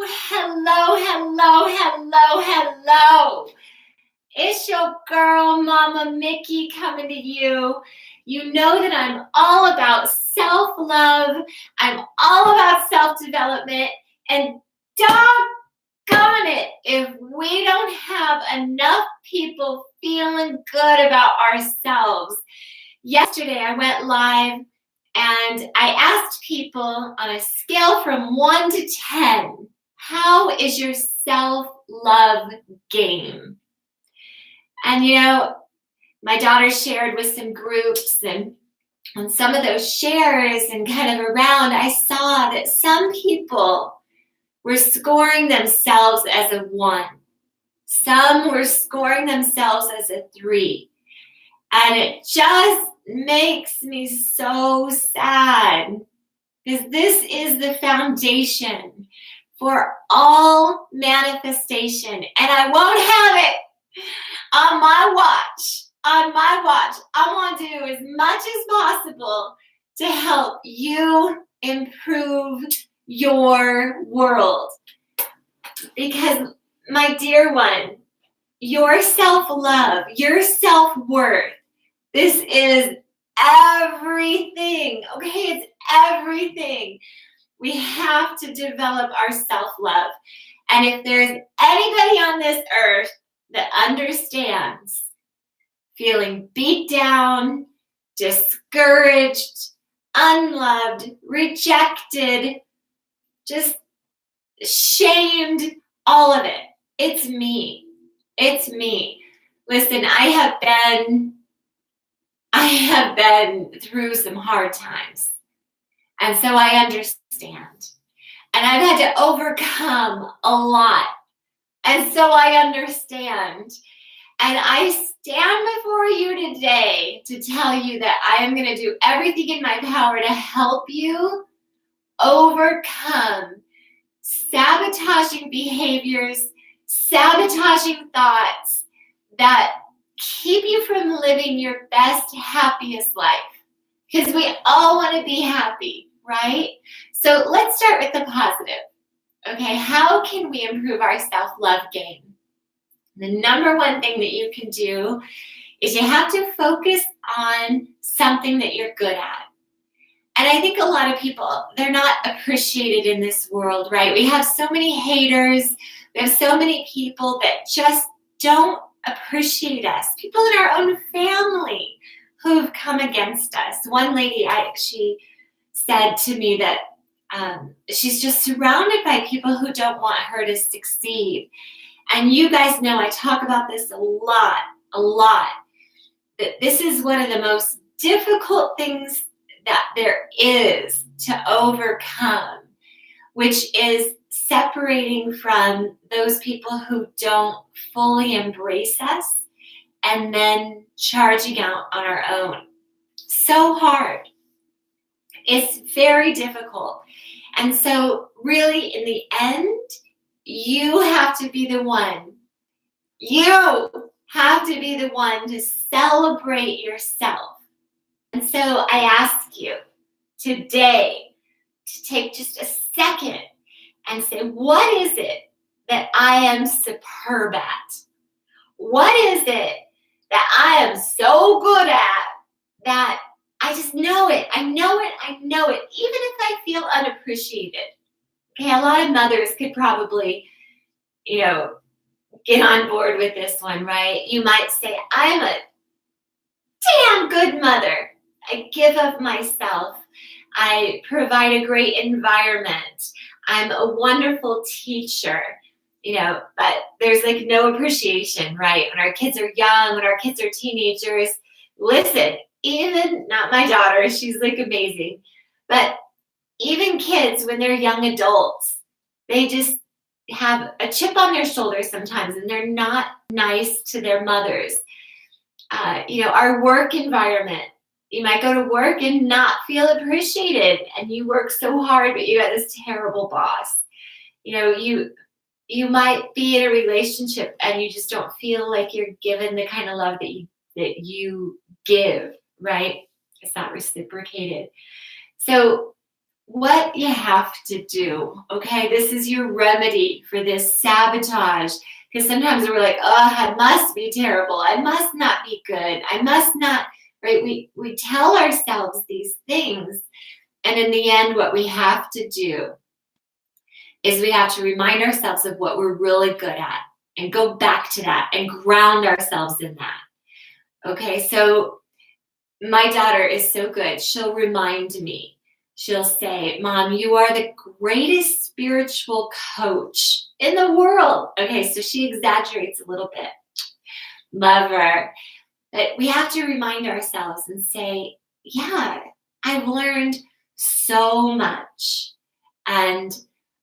hello, hello, hello, hello. It's your girl, Mama Miki, coming to you. You know that I'm all about self-love. I'm all about self-development. And doggone it, if we don't have enough people feeling good about ourselves. Yesterday, I went live and I asked people on a scale from 1 to 10, how is your self-love game? And you know, my daughter shared with some groups, and on some of those shares and kind of around, I saw that some people were scoring themselves as a 1. Some were scoring themselves as a 3. And it just makes me so sad, because this is the foundation for all manifestation, and I won't have it on my watch. On my watch, I want to do as much as possible to help you improve your world, because my dear one, your self-love, your self-worth, this is everything, okay? It's everything. We have to develop our self-love. And if there's anybody on this earth that understands feeling beat down, discouraged, unloved, rejected, just shamed, all of it, it's me. It's me. Listen, I have been through some hard times. And so I understand. And I've had to overcome a lot. And so I understand. And I stand before you today to tell you that I am going to do everything in my power to help you overcome sabotaging behaviors, sabotaging thoughts that keep you from living your best, happiest life. Because we all want to be happy, right? So let's start with the positive. Okay, how can we improve our self-love game? The number one thing that you can do is you have to focus on something that you're good at. And I think a lot of people, they're not appreciated in this world, right? We have so many haters. We have so many people that just don't appreciate us. People in our own family who have come against us. One lady, she said to me that she's just surrounded by people who don't want her to succeed. And you guys know I talk about this a lot, that this is one of the most difficult things that there is to overcome, which is separating from those people who don't fully embrace us and then charging out on our own. So hard. It's very difficult. And so really in the end, you have to be the one. You have to be the one to celebrate yourself. And so I ask you today to take just a second and say, what is it that I am superb at? What is it that I am so good at that I just know it? I know it, even if I feel unappreciated. Okay, a lot of mothers could probably, get on board with this one, right? You might say, I'm a damn good mother. I give of myself. I provide a great environment. I'm a wonderful teacher, but there's like no appreciation, right? When our kids are young, when our kids are teenagers, listen, even, not my daughter, she's like amazing, but even kids, when they're young adults, they just have a chip on their shoulder sometimes, and they're not nice to their mothers. Our work environment, you might go to work and not feel appreciated, and you work so hard, but you got this terrible boss. You might be in a relationship and you just don't feel like you're given the kind of love that you give, right? It's not reciprocated. So what you have to do, okay? This is your remedy for this sabotage. Because sometimes we're like, oh, I must be terrible. I must not be good. I must not, right? We tell ourselves these things. And in the end, what we have to do is we have to remind ourselves of what we're really good at and go back to that and ground ourselves in that. Okay, so my daughter is so good. She'll remind me. She'll say, Mom, you are the greatest spiritual coach in the world. Okay, so she exaggerates a little bit. Love her. But we have to remind ourselves and say, yeah, I've learned so much. And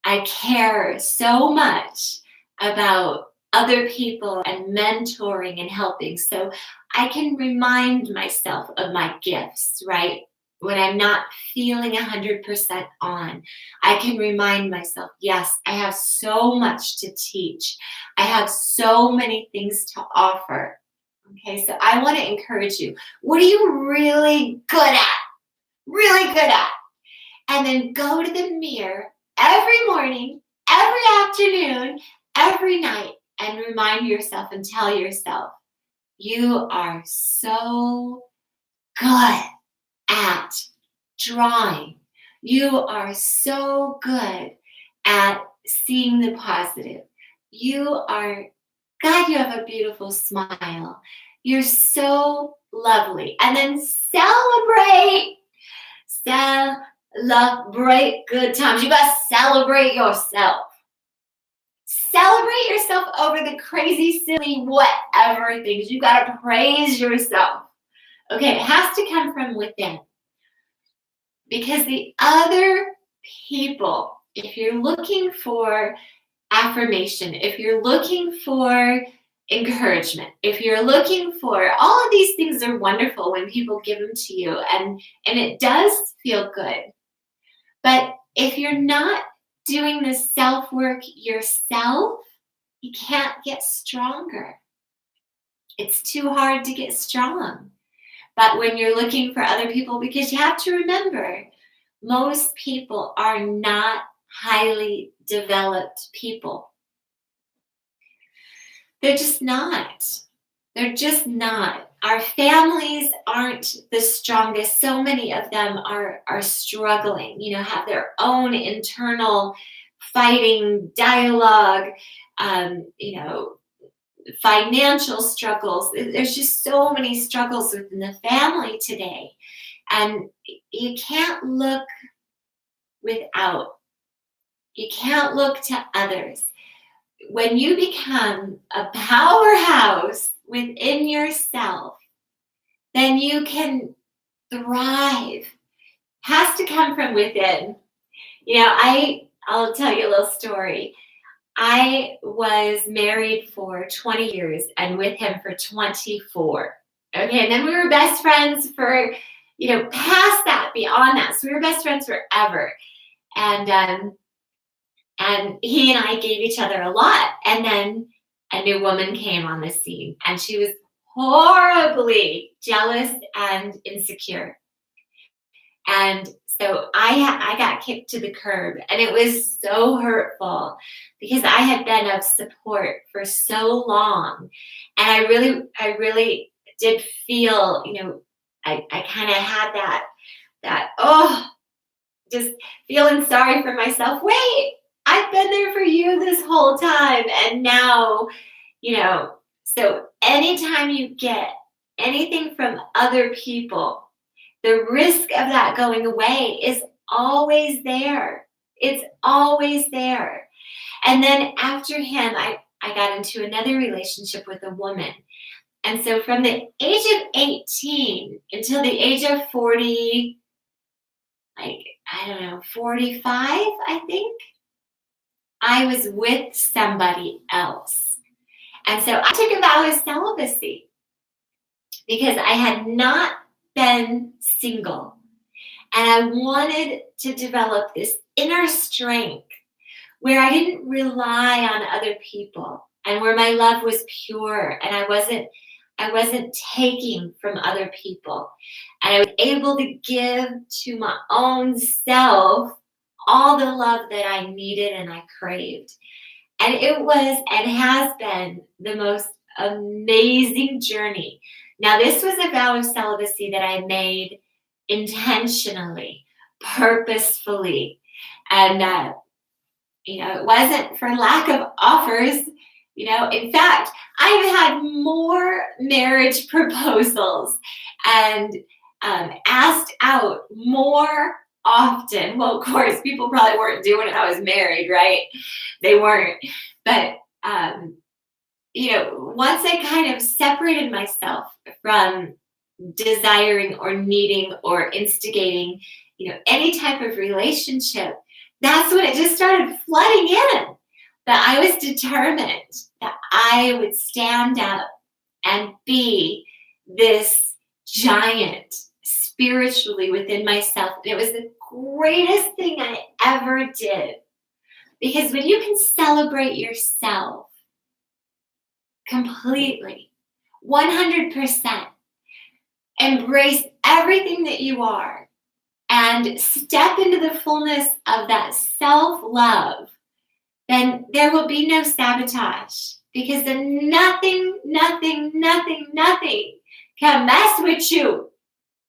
I care so much about other people and mentoring and helping. So I can remind myself of my gifts, right? When I'm not feeling 100% on, I can remind myself, yes, I have so much to teach. I have so many things to offer. Okay, so I want to encourage you. What are you really good at? Really good at? And then go to the mirror every morning, every afternoon, every night, and remind yourself and tell yourself, you are so good at drawing. You are so good at seeing the positive. You are, God, you have a beautiful smile. You're so lovely. And then celebrate. Celebrate good times. You got to celebrate yourself. Celebrate yourself over the crazy, silly, whatever things. You got to praise yourself. Okay, it has to come from within. Because the other people, if you're looking for affirmation, if you're looking for encouragement, if you're looking for, all of these things are wonderful when people give them to you, and it does feel good. But if you're not doing the self-work yourself, you can't get stronger. It's too hard to get strong. But when you're looking for other people, because you have to remember, most people are not highly developed people. They're just not. They're just not. Our families aren't the strongest. So many of them are struggling, have their own internal fighting dialogue, financial struggles. There's just so many struggles within the family today. And you can't look without. You can't look to others. When you become a powerhouse within yourself, then you can thrive. Has to come from within. I'll tell you a little story. I was married for 20 years and with him for 24. Okay, and then we were best friends for, past that, beyond that. So we were best friends forever. And he and I gave each other a lot. And then a new woman came on the scene, and she was horribly jealous and insecure. And so I got kicked to the curb, and it was so hurtful because I had been of support for so long. And I really did feel, I kind of had that, just feeling sorry for myself. Wait, I've been there for you this whole time. And now, so anytime you get anything from other people, the risk of that going away is always there. It's always there. And then after him, I got into another relationship with a woman. And so from the age of 18 until the age of 40, 45, I think, I was with somebody else. And so I took a vow of celibacy because I had not been single. And I wanted to develop this inner strength where I didn't rely on other people and where my love was pure and I wasn't I wasn't taking from other people. And I was able to give to my own self all the love that I needed and I craved. And it was and has been the most amazing journey. Now, this was a vow of celibacy that I made intentionally, purposefully. And, it wasn't for lack of offers. In fact, I've had more marriage proposals and asked out more often. Well, of course, people probably weren't doing it when I was married, right? They weren't. But, once I kind of separated myself from desiring or needing or instigating, any type of relationship, that's when it just started flooding in. That I was determined that I would stand up and be this giant spiritually within myself. And it was the greatest thing I ever did. Because when you can celebrate yourself completely, 100%, embrace everything that you are, and step into the fullness of that self-love, then there will be no sabotage. Because then nothing can mess with you.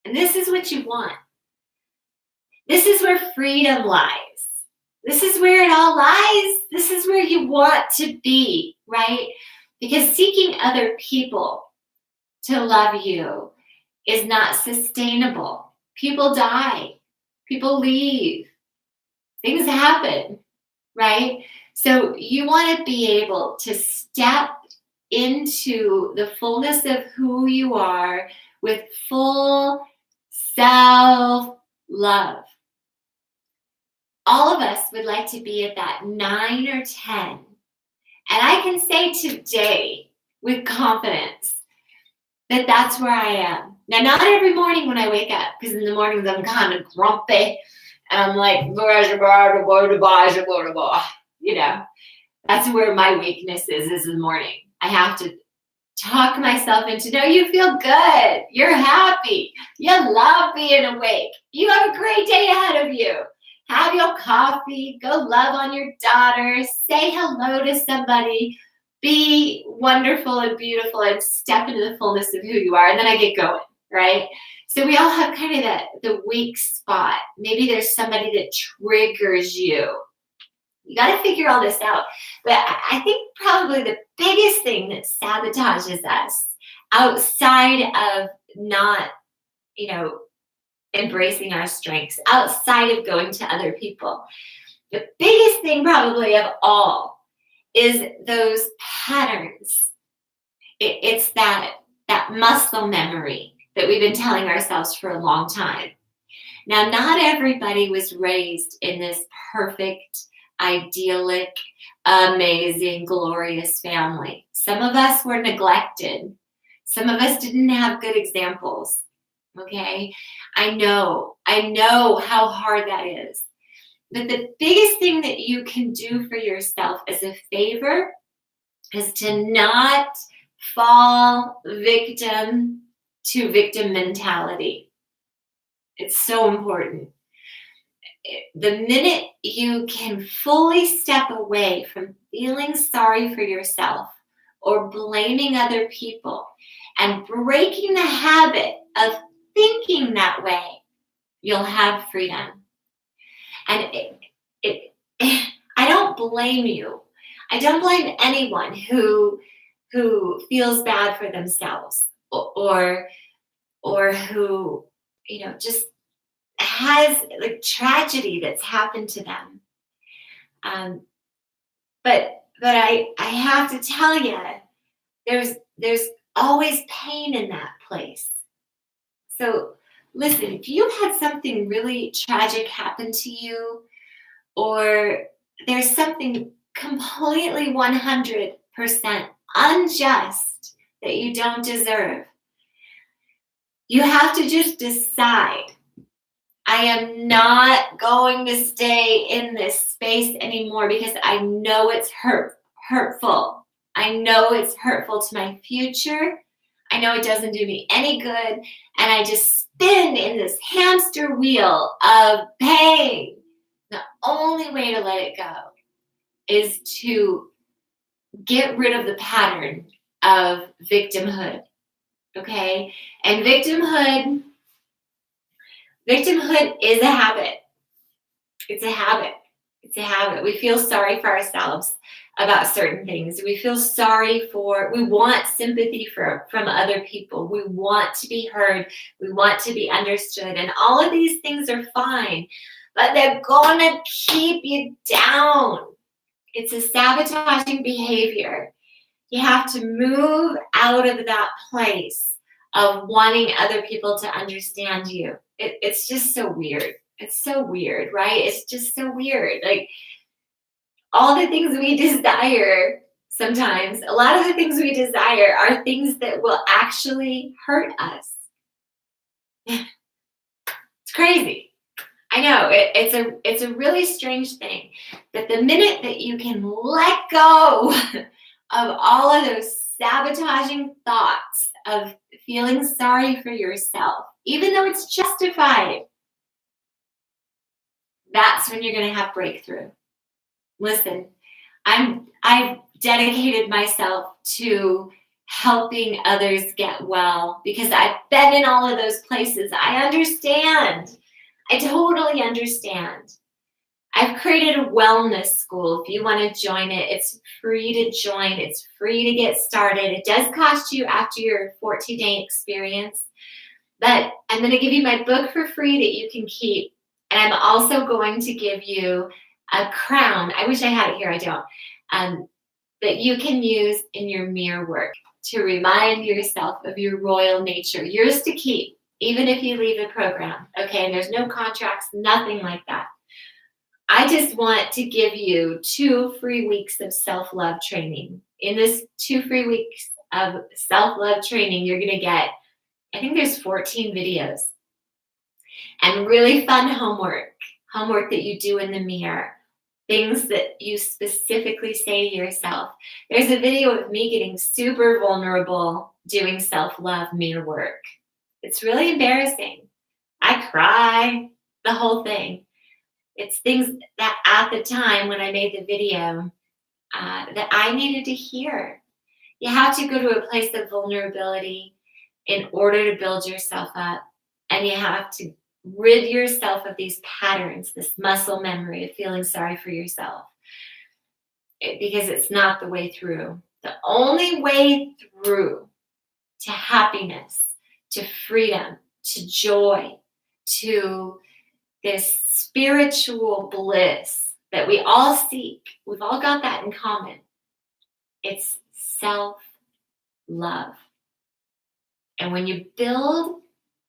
And this is what you want. This is where freedom lies. This is where it all lies. This is where you want to be, right? Because seeking other people to love you is not sustainable. People die. People leave. Things happen, right? So you want to be able to step into the fullness of who you are with full self-love. All of us would like to be at that 9 or 10. And I can say today with confidence that that's where I am. Now, not every morning when I wake up, because in the mornings I'm kind of grumpy. And I'm like, that's where my weakness is in the morning. I have to talk myself into, no, you feel good. You're happy. You love being awake. You have a great day ahead of you. Have your coffee. Go love on your daughter. Say hello to somebody. Be wonderful and beautiful and step into the fullness of who you are. And then I get going, right? So we all have kind of the weak spot. Maybe there's somebody that triggers you. You got to figure all this out. But I think probably the biggest thing that sabotages us outside of not, embracing our strengths, outside of going to other people, the biggest thing probably of all is those patterns. It's that muscle memory that we've been telling ourselves for a long time. Now, not everybody was raised in this perfect, idyllic, amazing, glorious family. Some of us were neglected. Some of us didn't have good examples. Okay? I know how hard that is. But the biggest thing that you can do for yourself as a favor is to not fall victim to victim mentality. It's so important. The minute you can fully step away from feeling sorry for yourself or blaming other people and breaking the habit of thinking that way, you'll have freedom. And I don't blame you. I don't blame anyone who feels bad for themselves or who, just has like tragedy that's happened to them. But I have to tell you, there's always pain in that place. So listen, if you had something really tragic happen to you, or there's something completely 100% unjust that you don't deserve, you have to just decide, I am not going to stay in this space anymore because I know it's hurtful. I know it's hurtful to my future. I know it doesn't do me any good, and I just spin in this hamster wheel of pain. The only way to let it go is to get rid of the pattern of victimhood, okay? And victimhood is a habit. It's a habit. It's a habit. We feel sorry for ourselves about certain things. We feel sorry we want sympathy from other people. We want to be heard. We want to be understood. And all of these things are fine, but they're gonna keep you down. It's a sabotaging behavior. You have to move out of that place of wanting other people to understand you. It's just so weird. It's so weird, right? It's just so weird. Like, all the things we desire, sometimes, a lot of the things we desire are things that will actually hurt us. It's crazy. I know, it's a really strange thing that the minute that you can let go of all of those sabotaging thoughts of feeling sorry for yourself, even though it's justified, that's when you're going to have breakthrough. Listen, I've dedicated myself to helping others get well because I've been in all of those places. I understand. I totally understand. I've created a wellness school. If you want to join it, it's free to join. It's free to get started. It does cost you after your 14-day experience, but I'm going to give you my book for free that you can keep. And I'm also going to give you a crown. I wish I had it here. I don't. That you can use in your mirror work to remind yourself of your royal nature. Yours to keep, even if you leave the program. Okay, and there's no contracts, nothing like that. I just want to give you 2 free weeks of self-love training. In this 2 free weeks of self-love training, you're going to get, I think there's 14 videos. And really fun homework that you do in the mirror. Things that you specifically say to yourself. There's a video of me getting super vulnerable doing self-love mirror work. It's really embarrassing. I cry, the whole thing. It's things that at the time when I made the video that I needed to hear. You have to go to a place of vulnerability in order to build yourself up. And you have to rid yourself of these patterns, this muscle memory of feeling sorry for yourself. Because it's not the way through. The only way through to happiness, to freedom, to joy, to this spiritual bliss that we all seek. We've all got that in common. It's self-love. And when you build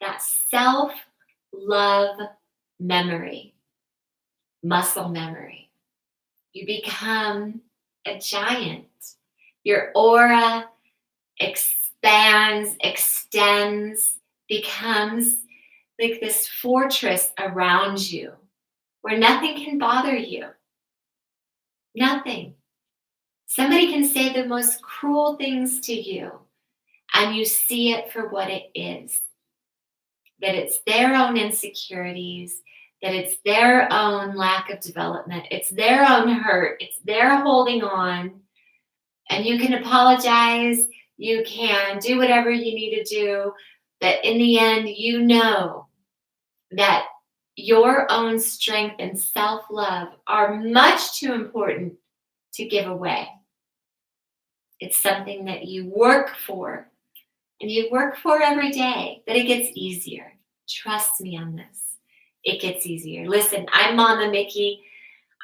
that self-love memory, muscle memory, you become a giant. Your aura expands, extends, becomes like this fortress around you where nothing can bother you. Nothing. Somebody can say the most cruel things to you and you see it for what it is. That it's their own insecurities, that it's their own lack of development, it's their own hurt, it's their holding on. And you can apologize, you can do whatever you need to do, but in the end, you know that your own strength and self-love are much too important to give away. It's something that you work for, and you work for every day, but it gets easier. Trust me on this. It gets easier. Listen, I'm Mama Miki.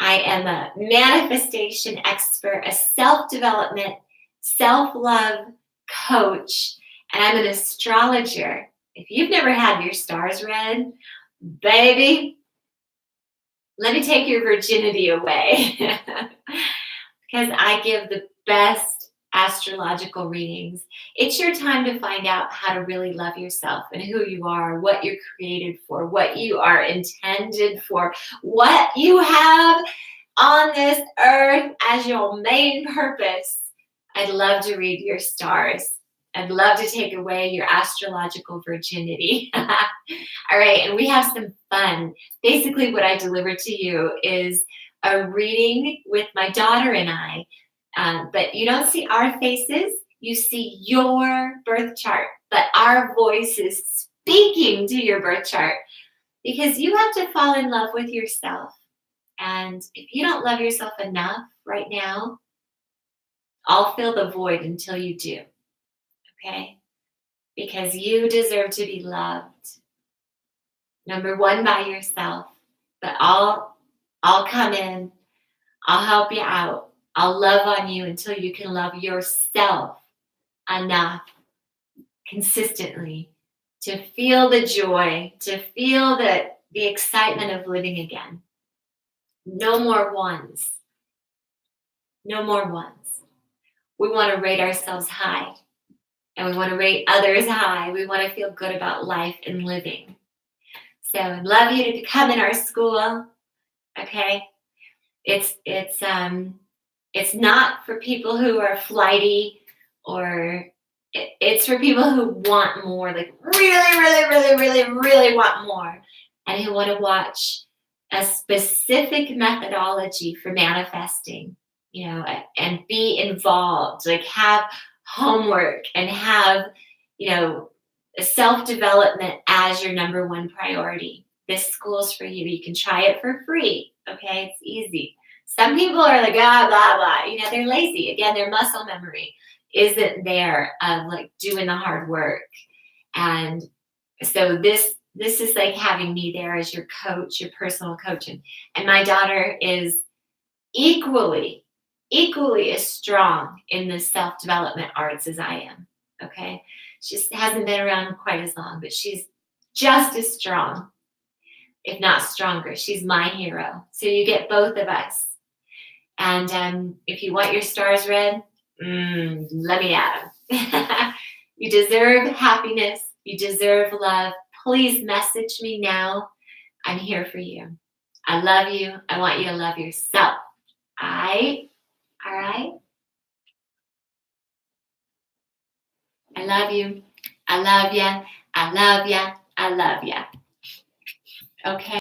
I am a manifestation expert, a self-development, self-love coach, and I'm an astrologer. If you've never had your stars read, baby, let me take your virginity away. Because I give the best astrological readings. It's your time to find out how to really love yourself and who you are, what you're created for, what you are intended for, what you have on this earth as your main purpose. I'd love to read your stars. I'd love to take away your astrological virginity. All right, and we have some fun. Basically, what I deliver to you is a reading with my daughter and I, but you don't see our faces, you see your birth chart, but our voice is speaking to your birth chart because you have to fall in love with yourself. And if you don't love yourself enough right now, I'll fill the void until you do, okay? Because you deserve to be loved. Number one, by yourself. But I'll come in, I'll help you out. I'll love on you until you can love yourself enough consistently to feel the joy, to feel the excitement of living again. No more ones. No more ones. We want to rate ourselves high, and we want to rate others high. We want to feel good about life and living. So I'd love you to come in our school. Okay, it's not for people who are flighty, or it's for people who want more, like really want more, and who want to watch a specific methodology for manifesting, and be involved, like have homework and have, self-development as your number one priority. This school's for you. You can try it for free. Okay, it's easy. Some people are like, blah, blah. They're lazy. Again, their muscle memory isn't there of like doing the hard work. And so this is like having me there as your coach, your personal coach. And my daughter is equally as strong in the self-development arts as I am. Okay. She hasn't been around quite as long, but she's just as strong, if not stronger. She's my hero. So you get both of us. And if you want your stars read, let me at them. You deserve happiness. You deserve love. Please message me now. I'm here for you. I love you. I want you to love yourself. All right? I love you. I love ya. I love ya. I love ya. Okay.